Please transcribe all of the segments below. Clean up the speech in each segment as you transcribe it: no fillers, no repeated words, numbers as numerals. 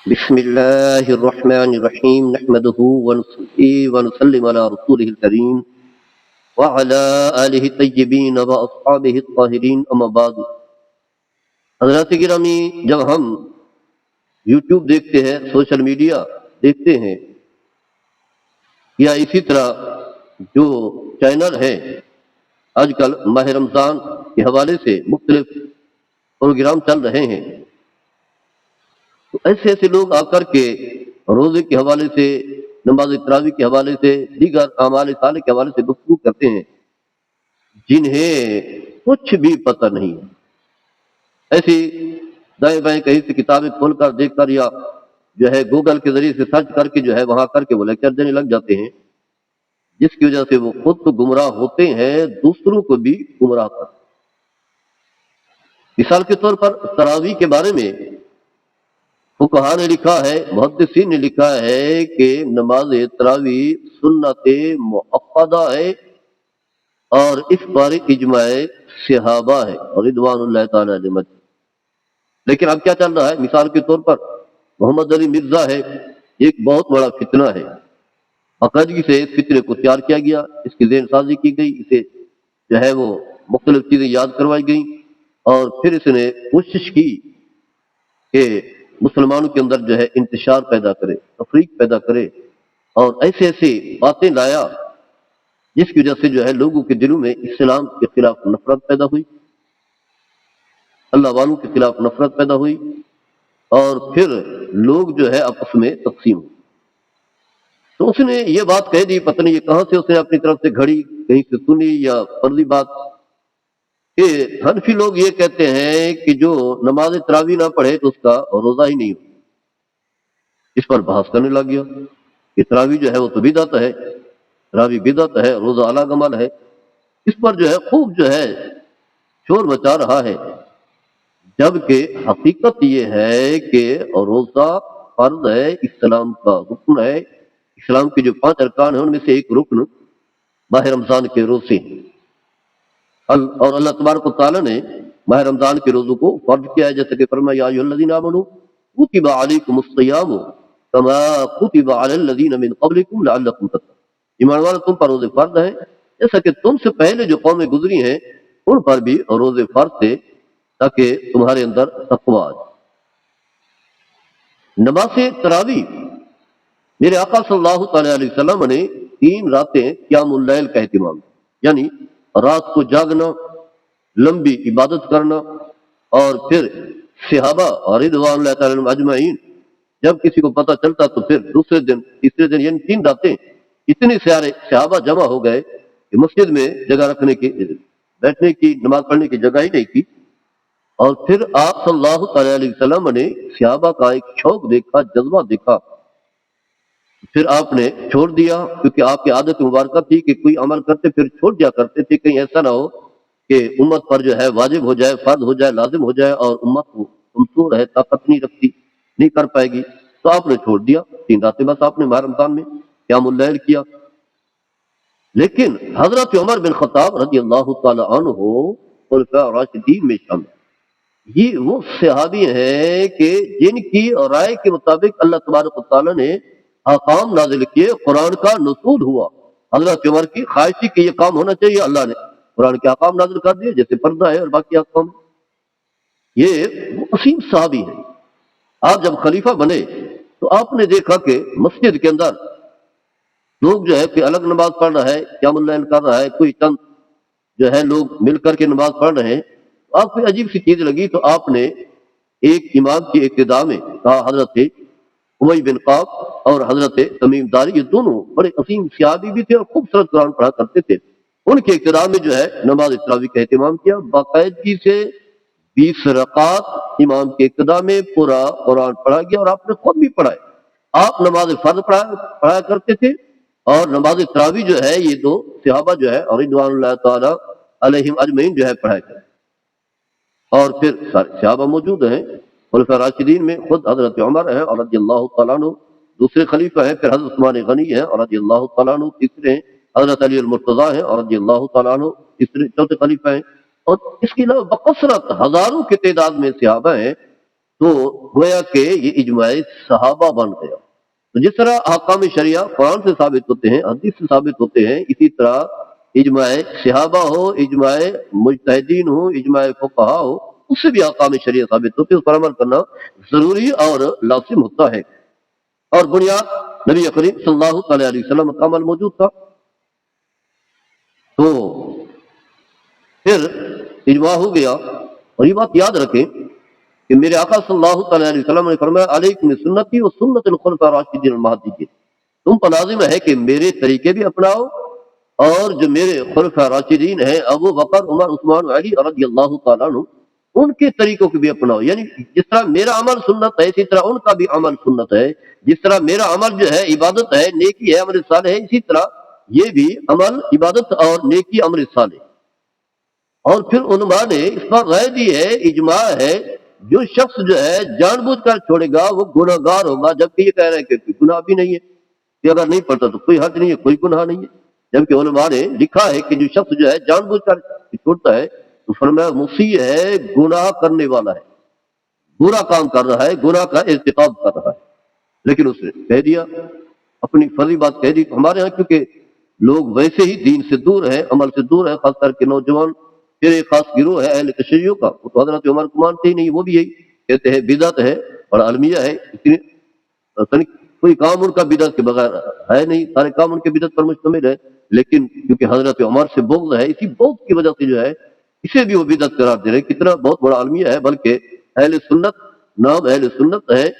بسم الله الرحمن الرحيم نحمده ونصلي ونسلم على رسوله الكريم وعلى آله الطيبين وأصحابه الطاهرين أما بعد. حضرات گرامی، جب ہم یوٹیوب دیکھتے ہیں، سوشل میڈیا دیکھتے ہیں، یا اسی طرح جو چینل ہیں آج کل ماہ رمضان کے حوالے سے مختلف پروگرام چل رہے ہیں، تو ایسے ایسے لوگ آ کر کے روزے کے حوالے سے، نماز تراویح کے حوالے سے، دیگر اعمال صالح کے حوالے سے گفتگو کرتے ہیں جنہیں کچھ بھی پتہ نہیں ہے. ایسی دائیں بائیں کہیں سے کتابیں کھول کر دیکھ کر یا جو ہے گوگل کے ذریعے سے سرچ کر کے جو ہے وہاں کر کے وہ لیکچر دینے لگ جاتے ہیں، جس کی وجہ سے وہ خود تو گمراہ ہوتے ہیں، دوسروں کو بھی گمراہ کرتے ہیں. مثال کے طور پر تراویح کے بارے میں فقہا نے لکھا ہے، محدثین نے لکھا ہے کہ نماز تراویح سنت مؤکدہ ہے اور اس پر اجماع صحابہ ہے اور رضوان اللہ تعالی علیہ. لیکن اب کیا چل رہا ہے؟ مثال کے طور پر محمد علی مرزا ہے، ایک بہت بڑا فتنہ ہے. باقاعدگی سے اس فتنے کو تیار کیا گیا، اس کی ذہن سازی کی گئی، اسے جو ہے وہ مختلف چیزیں یاد کروائی گئیں، اور پھر اس نے کوشش کی کہ مسلمانوں کے اندر جو ہے انتشار پیدا کرے، تفریق پیدا کرے، اور ایسے ایسے باتیں لایا جس کی وجہ سے جو ہے لوگوں کے دلوں میں اسلام کے خلاف نفرت پیدا ہوئی، اللہ والوں کے خلاف نفرت پیدا ہوئی، اور پھر لوگ جو ہے آپس میں تقسیم ہوئے. تو اس نے یہ بات کہہ دی، پتہ نہیں یہ کہاں سے اس نے اپنی طرف سے گھڑی، کہیں سے سنی یا فرضی بات، کہ حنفی لوگ یہ کہتے ہیں کہ جو نماز تراویح نہ پڑھے تو اس کا روزہ ہی نہیں ہو. اس پر بحث کرنے لگ گیا کہ تراویح جو ہے وہ تو بدعت ہے، تراویح بدعت ہے، روزہ اعلیٰ عمل ہے. اس پر جو ہے خوب جو ہے شور مچا رہا ہے، جبکہ حقیقت یہ ہے کہ روزہ فرض ہے، اسلام کا رکن ہے. اسلام کے جو 5 ارکان ہیں ان میں سے ایک رکن ماہ رمضان کے روزے ہیں، اور اللہ تبارک و تعالیٰ نے ماہ رمضان کے روزوں کو فرض کیا ہے، جیسے کہ فرمایا یا ایھا الذین آمنوا کتب علیکم الصیام کما کتب علی الذین من قبلکم لعلکم تتقون. ایمان والو، تم پر روزے فرض ہیں جیسا کہ تم سے پہلے جو قومیں گزری ہیں ان پر بھی روزے فرض تھے تاکہ تمہارے اندر تقوی آ جائے. نماز تراویح میرے آقا صلی اللہ تعالی علیہ وسلم نے 3 راتیں قیام اللیل کا اہتمام، یعنی رات کو جاگنا، لمبی عبادت کرنا، اور پھر صحابہ اور رضوان اللہ تعالی عنہم اجمعین جب کسی کو پتہ چلتا تو پھر دوسرے دن، تیسرے دن، یعنی 3 راتیں اتنے سارے صحابہ جمع ہو گئے کہ مسجد میں جگہ رکھنے کی، بیٹھنے کی، نماز پڑھنے کی جگہ ہی نہیں تھی. اور پھر آپ صلی اللہ تعالی علیہ وسلم نے صحابہ کا ایک شوق دیکھا، جذبہ دیکھا، پھر آپ نے چھوڑ دیا، کیونکہ آپ کی عادت مبارکہ تھی کہ کوئی عمل کرتے پھر چھوڑ دیا کرتے تھے، کہیں ایسا نہ ہو کہ امت پر جو ہے واجب ہو جائے، فرض ہو جائے، لازم ہو جائے، اور امت کو کمزور ہے، طاقت نہیں رکھتی، نہیں کر پائے گی. تو آپ نے چھوڑ دیا، 3 راتیں بس آپ نے ماہ رمضان میں قیام اللیل کیا. لیکن حضرت عمر بن خطاب رضی اللہ تعالی عنہ خلفاء راشدین میں شامل، یہ وہ صحابی ہیں کہ جن کی رائے کے مطابق اللہ تبارک و تعالیٰ نے احکام نازل کیے، قرآن کا نزول ہوا. حضرت عمر کی خواہش تھی کہ یہ کام ہونا چاہیے، اللہ نے قرآن کے احکام نازل کر دیے، جیسے پردہ ہے اور باقی احکام. یہ وہ عظیم صحابی ہیں. آپ جب خلیفہ بنے تو آپ نے دیکھا کہ مسجد کے اندر لوگ جو ہے کہ الگ نماز پڑھ رہا ہے، قیام اللیل کر رہا ہے، کوئی چند جو ہے لوگ مل کر کے نماز پڑھ رہے ہیں. آپ کو عجیب سی چیز لگی، تو آپ نے ایک امام کی اقتداء میں کہا، حضرت ابی بن قعب اور حضرت تمیم داری، یہ دونوں بڑے عظیم صحابی بھی تھے اور خوبصورت قرآن پڑھا کرتے تھے، ان کے اقتداء میں جو ہے نماز تراویح کا اہتمام کیا. باقاعدگی سے 20 رکعات امام کے اقتداء میں پورا قرآن پڑھا گیا، اور آپ نے خود بھی پڑھائے. آپ نماز فرض پڑھایا کرتے تھے، اور نماز تراویح جو ہے یہ 2 صحابہ جو ہے اور رضوان اللہ تعالی علیہم اجمعین جو ہے پڑھایا کرتے. اور پھر سارے صحابہ موجود ہیں. خلفاء راشدین میں خود حضرت عمر ہیں اور رضی اللہ تعالیٰ عنہ دوسرے خلیفہ ہیں، پھر حضرت عثمان غنی ہیں اور رضی اللہ تعالیٰ عنہ تیسرے ہیں، حضرت علی المرتضیٰ ہیں اور رضی اللہ تعالیٰ عنہ تیسرے چوتھے خلیفہ ہیں. اور اس کے علاوہ بکثرت ہزاروں کی تعداد میں صحابہ ہیں تو گویا کہ یہ اجماع صحابہ بن گیا۔ تو جس طرح احکام شریعہ قرآن سے ثابت ہوتے ہیں، حدیث سے ثابت ہوتے ہیں، اسی طرح اجماع صحابہ ہو، اجماع مجتہدین ہو، اجماع فقہا ہو، اس سے بھی احکام شریعہ ثابت ہوتے ہیں، اس پر عمل کرنا ضروری اور لازم ہوتا ہے۔ اور بنیاد نبی کریم صلی اللہ تعالی علیہ وسلم کا عمل موجود تھا۔ تو پھر اجماع ہو گیا، اور یہ بات یاد رکھیں کہ میرے آقا صلی اللہ تعالی علیہ وسلم نے فرمایا علیکم سنتی و سنت الخلفاء الراشدین المہدیین، تم پر لازم ہے کہ میرے طریقے بھی اپناؤ، اور جو میرے خلفاء راشدین ہیں ابو بکر، عمر، عثمان، علی رضی اللہ تعالیٰ عنہ، ان کے طریقوں کو بھی اپناؤ۔ یعنی جس طرح میرا عمل سنت ہے اسی طرح ان کا بھی عمل سنت ہے، جس طرح میرا عمل جو ہے عبادت ہے، نیکی ہے، عمل صالح ہے، اسی طرح یہ بھی عمل عبادت اور نیکی عمل صالح۔ اور پھر علماء نے اس پر رائے دی ہے، اجماع ہے، جو شخص جو ہے جان بوجھ کر چھوڑے گا وہ گناہ گار ہوگا، جبکہ یہ کہہ رہے ہیں کہ گناہ بھی نہیں ہے، کہ اگر نہیں پڑھتا تو کوئی حرج نہیں ہے، کوئی گناہ نہیں ہے، جبکہ علماء نے لکھا ہے کہ جو شخص جو ہے جان بوجھ کر چھوڑتا ہے تو فرمایا مسیح ہے، گناہ کرنے والا ہے، برا کام کر رہا ہے، گناہ کا ارتکاب کر رہا ہے۔ لیکن اس نے کہہ دیا، اپنی فرضی بات کہہ دی۔ ہمارے ہاں کیونکہ لوگ ویسے ہی دین سے دور ہیں، عمل سے دور ہیں، خاص کر کے نوجوان، پھر ایک خاص گروہ ہے اہل تشیع کا، وہ تو حضرت عمر کو مانتے ہی نہیں، وہ بھی یہی کہتے ہیں بدعت ہے اور المیہ ہے، کوئی کام ان کا بدعت کے بغیر ہے نہیں، سارے کام ان کے بدعت پر مشتمل ہے۔ لیکن کیونکہ حضرت عمر سے بغض ہے، اسی بغض کی وجہ سے جو ہے اسے بھی وہ بدعت قرار دے رہے ہیں۔ کتنا بہت بڑا المیہ ہے، بلکہ اہل سنت، نام اہل سنت ہے،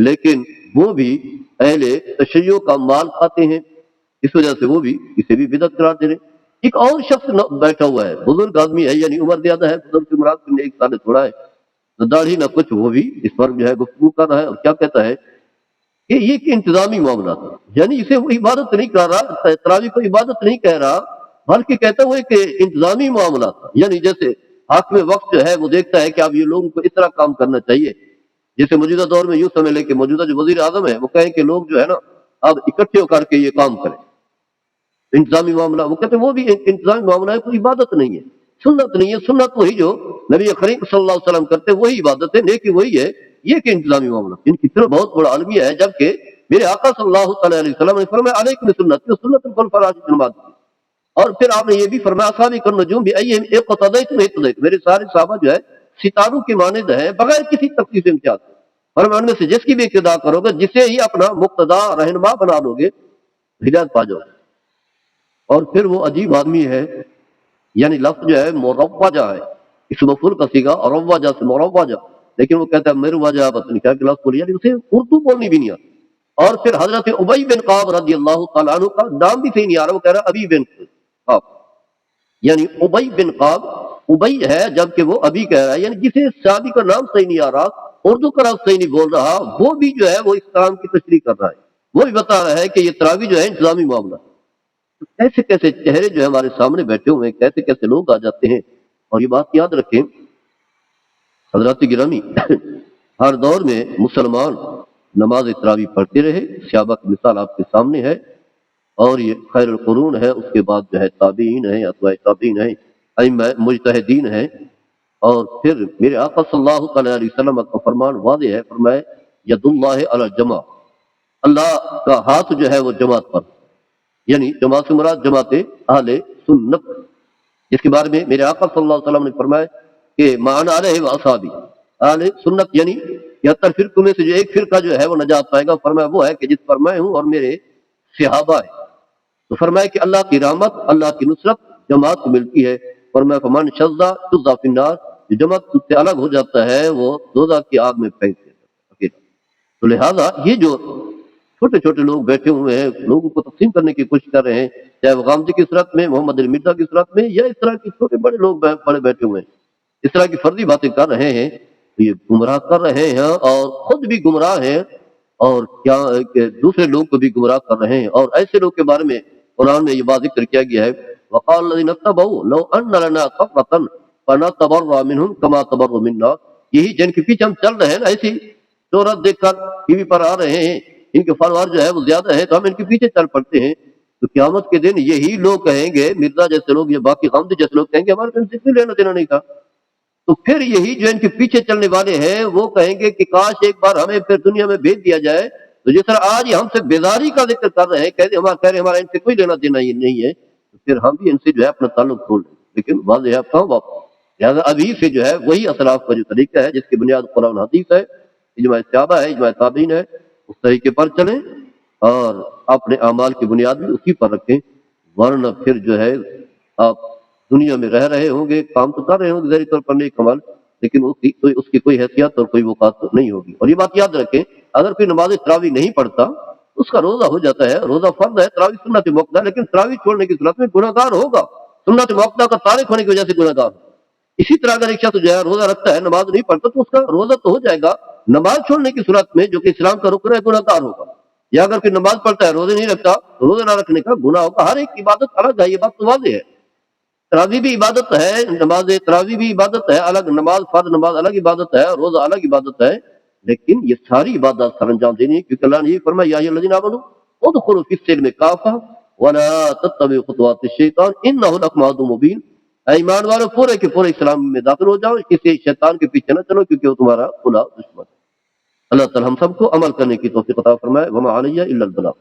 لیکن وہ بھی اہل تشیع کا مال کھاتے ہیں، اس وجہ سے وہ بھی اسے بھی بدعت قرار دے رہے ہیں۔ ایک اور شخص بیٹھا ہوا ہے، بزرگ آدمی ہے، یعنی عمر زیادہ ہے، بزرگ سے مراد نے ایک سال تھوڑا ہے، نہ داڑھی نہ کچھ، وہ بھی اس پر جو ہے گفتگو کر رہا ہے، اور کیا کہتا ہے کہ یہ ایک انتظامی معاملہ تھا، یعنی اسے وہ عبادت نہیں کر رہا، تراویح کو عبادت نہیں کہہ رہا، بلکہ کہتا وہ ایک انتظامی معاملہ تھا۔ یعنی جیسے حاکم وقت جو ہے وہ دیکھتا ہے کہ اب یہ لوگوں کو اس طرح کام کرنا چاہیے، جیسے موجودہ دور میں یوں سمجھ لیں کہ موجودہ جو وزیر اعظم ہے وہ کہیں کہ لوگ جو ہے نا اب اکٹھے ہو کر کے یہ کام کریں، انتظامی معاملہ، وہ کہتے ہیں وہ بھی انتظامی معاملہ ہے، کوئی عبادت نہیں ہے، سنت نہیں ہے۔ سنت وہی جو نبی کریم صلی اللہ علیہ وسلم کرتے وہی عبادت ہے، نیکی وہی ہے، یہ کہ انتظامی معاملہ۔ ان کی طرف بہت بڑا عالمیہ ہے، جبکہ میرے آقا صلی اللہ تعالی علیہ وسلم نے فرمایا علیکم سنتی سنت الخلفاء الراشدین المہدیین، اور پھر آپ نے یہ بھی فرمایا اصحابی النجوم بایہم اقتدیتم اهتدیتم، میرے سارے صحابہ جو ہے ستاروں کے مانند ہیں بغیر کسی تخصیص امتیاز۔ فرمایا ان میں سے جس کی بھی اقتداء کرو گے، جسے ہی اپنا مقتدا رہنما بنا لو گے، ہدایت پا جاؤ گے۔ اور پھر وہ عجیب آدمی ہے، یعنی لفظ جو ہے مروجہ ہے، اس مفعول کا صیغہ روجہ سے مروجہ، لیکن وہ کہتا ہے مروجہ، پتہ نہیں کیا کہ لفظ بولی، یعنی اسے اردو بولنی بھی نہیں آتی۔ اور پھر حضرت ابی بن کعب رضی اللہ تعالیٰ عنہ کا نام بھی صحیح نہیں آ رہا، وہ کہہ رہا ابی بن کعب، یعنی ابی بن کعب، ابی ہے جبکہ وہ ابی کہہ رہا ہے، یعنی جسے صحابی کا نام صحیح نہیں آ رہا، اردو کا لفظ صحیح نہیں بول رہا، وہ بھی جو ہے وہ اس کلام کی تشریح کر رہا ہے، وہ بھی بتا رہا ہے کہ یہ تراویح جو ہے انتظامی معاملہ۔ کیسے کیسے چہرے جو ہے ہمارے سامنے بیٹھے ہوئے ہیں، کیسے کیسے لوگ آ جاتے ہیں۔ اور یہ بات یاد رکھیں حضرات گرامی، ہر دور میں مسلمان نماز تراویح پڑھتے رہے، صحابہ کی مثال آپ کے سامنے ہے، اور یہ خیر القرون ہے، اس کے بعد جو ہے تابعین ہیں، اتباع تابعین ہیں، ائمہ مجتہدین ہیں۔ اور پھر میرے آقا صلی اللہ علیہ وسلم کا فرمان واضح ہے، فرمائے ید اللہ علی الجمع، اللہ کا ہاتھ جو ہے وہ جماعت پر، یعنی جماعت سے مراد جماعت اہل سنت، جس کے بارے میں میرے آقا صلی اللہ علیہ وسلم نے فرمایا کہ معنی علیہ واصحابی، اہل سنت یعنی 73 فرقوں میں سے جو ایک فرقہ جو ہے وہ نجات پائے گا، فرمایا وہ ہے کہ جس پر میں ہوں اور میرے صحابہ ہیں۔ تو فرمایا کہ اللہ کی رحمت، اللہ کی نصرت جماعت کو ملتی ہے، فرمایا فمن شذ شذ فی النار، جو جماعت سے الگ ہو جاتا ہے وہ دوزخ کی آگ میں پھینک دیتا ہے۔ تو لہذا یہ جو چھوٹے چھوٹے لوگ بیٹھے ہوئے ہیں، لوگوں کو تقسیم کرنے کی کوشش کر رہے ہیں، چاہے وہ غامدی کی صورت میں، محمد علی مرزا کی صورت میں، یا اس طرح کے چھوٹے بڑے لوگ بڑے بیٹھے ہوئے ہیں، اس طرح کی فرضی باتیں کر رہے ہیں، تو یہ گمراہ کر رہے ہیں اور خود بھی گمراہ ہیں، اور کیا کہ دوسرے لوگ کو بھی گمراہ کر رہے ہیں۔ اور ایسے لوگ کے بارے میں قرآن میں یہ بات ذکر کیا گیا ہے، وقال الذين اتبعوا لو ان لنا كرة فنتبرأ منهم كما تبرؤوا منا، یہی جن کے پیچھے ہم چل رہے ہیں نا، ایسی شہرت دیکھ کر ٹی وی پر آ رہے ہیں، ان کے فالوور جو ہے وہ زیادہ ہے تو ہم ان کے پیچھے چل پڑتے ہیں، تو قیامت کے دن یہی لوگ کہیں گے، مرزا جیسے لوگ یا باقی غامدی جیسے لوگ کہیں گے ہمارے تو ان سے کوئی لینا دینا نہیں تھا۔ تو پھر یہی جو ان کے پیچھے چلنے والے ہیں وہ کہیں گے کہ کاش ایک بار ہمیں پھر دنیا میں بھیج دیا جائے. تو جس طرح آج ہم سے بیداری کا ذکر کر رہے ہیں، کہہ رہے ہمارا ان سے کوئی لینا دینا یہ نہیں ہے، تو پھر ہم بھی ان سے جو ہے اپنا تعلق کھول لیں. لیکن واضح آپ کہاں واپس، لہٰذا ابھی سے جو ہے وہی اسلاف کا جو طریقہ ہے جس کی بنیاد قرآن حدیث ہے، اجماع صحابہ ہے، اجماع تابعین ہے، اس طریقے پر چلیں اور اپنے اعمال کی بنیاد بھی اسی پر رکھیں. ورنہ پھر جو ہے آپ دنیا میں رہ رہے ہوں گے، کام تو کر رہے ہوں گے ظاہری طور پر نیک عمل، لیکن اس کی کوئی حیثیت اور کوئی وقات نہیں ہوگی. اور یہ بات یاد رکھیں، اگر کوئی نماز تراویح نہیں پڑھتا اس کا روزہ ہو جاتا ہے، روزہ فرض ہے، تراویح سنت موقع، لیکن تراویح چھوڑنے کی صورت میں گناہ گار ہوگا، سنت موقع کا تارک ہونے کی وجہ سے گناہ گار ہوگا. اسی طرح اگر ایک شخص جو ہے روزہ رکھتا ہے نماز نہیں پڑھتا تو اس کا روزہ تو ہو جائے گا، نماز چھوڑنے کی صورت میں جو کہ اسلام کا رکن ہے گناہ گار ہوگا. یا اگر کوئی نماز پڑھتا ہے روزے نہیں رکھتا، روزے نہ رکھنے کا گناہ ہوگا. ہر ایک عبادت الگ ہے، یہ بات تو واضح ہے. تراویح بھی عبادت ہے، نماز تراویح بھی عبادت ہے الگ، نماز فرض نماز الگ عبادت ہے، روزہ الگ عبادت ہے، لیکن یہ ساری عبادت سر انجام دینی ہے، کیونکہ اللہ نے یہ فرمایا یا ایھا الذین آمنوا ادخلوا فی السلم کافہ ولا تتبعوا خطوات الشیطان انہ لکم عدو مبین. اے ایمان والو پورے کے پورے اسلام میں داخل ہو جاؤ، کسی شیطان کے پیچھے نہ چلو کیونکہ وہ تمہارا کھلا دشمن ہے. اللہ تعالی ہم سب کو عمل کرنے کی توفیق عطا فرمائے. وما علی الا البلاغ.